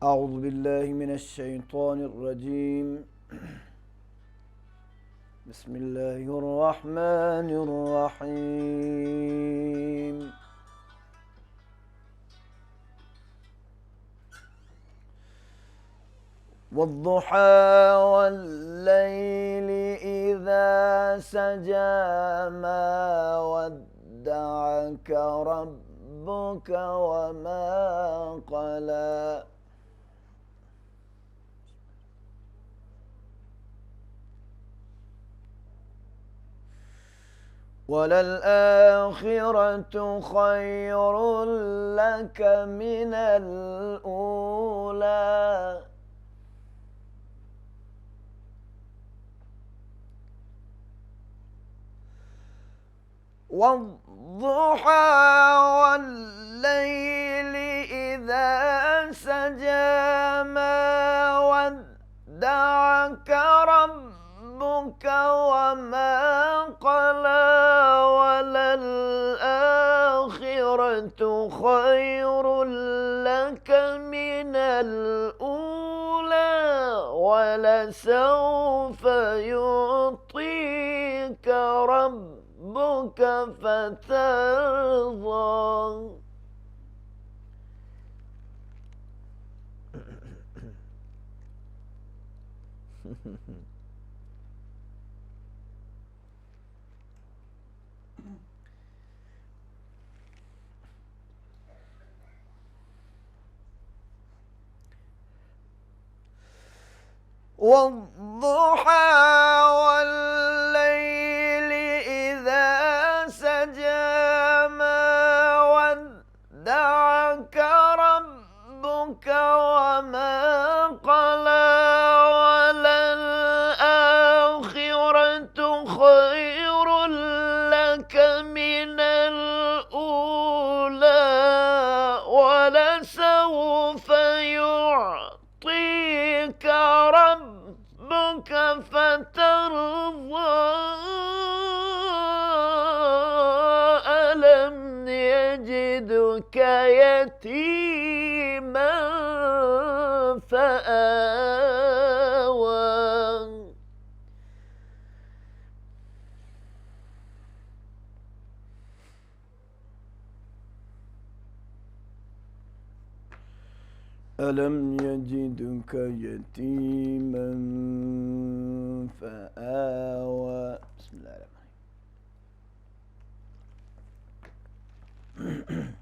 أعوذ بالله من الشيطان الرجيم. بسم الله الرحمن الرحيم. والضحى والليل إذا سجى ما ودعك ربك وما قلى وللآخرة خير لك من الأولى والضحى والليل إذا سجى ما ودعك ربك وما قلى وللآخرة خير لك من الأولى ولسوف يعطيك ربك فترضى. والضحى والليل إذا سجى ما ودعك ربك وما قلى وللآخرة خير لك من الأولى ولسوف يعطيك ربك فترضى. ألم يجدك يتيما فآوى ألم يجدك يتيما فآوى. بسم الله الرحمن الرحيم.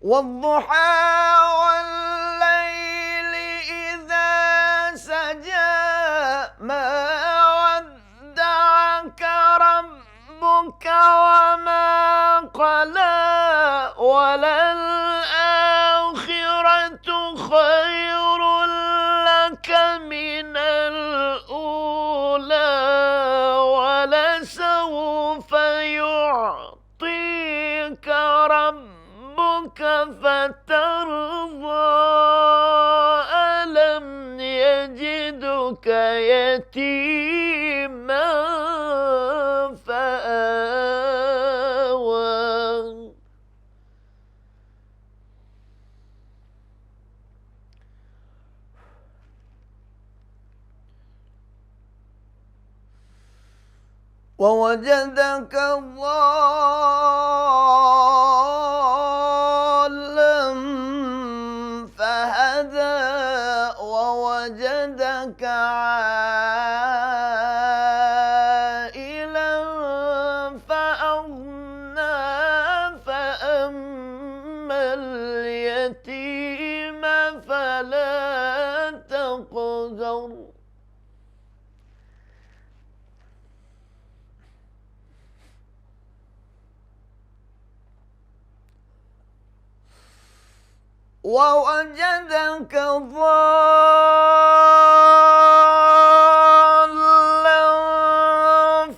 والضحى والليل إذا سجى ما ودعك ربك وما قلى وللآخرة خير لك من الأولى ولسوف يعطيك ربك فترضى. ألم يجدك يتيما فآوى ووجدك ضالا فهدى ووجدك عائلا فأغنى فأما اليتيم فلا تقهر ووجدك ضالا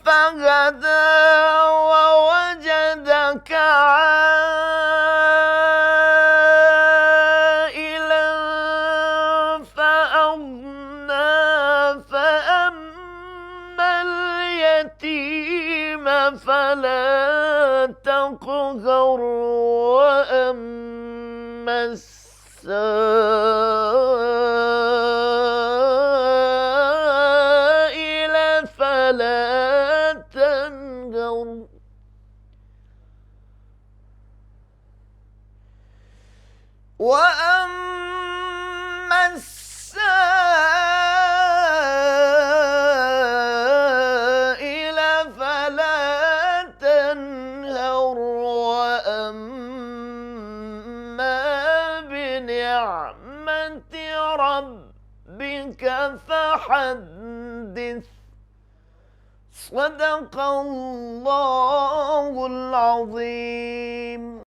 فهدى ووجدك عائلا فأغنى فأما اليتيم فلا تقهر وأما السائل فلا تنهر وأما السائل فلا تنهر وأما بنعمة ربك فحدث صدق الله العظيم.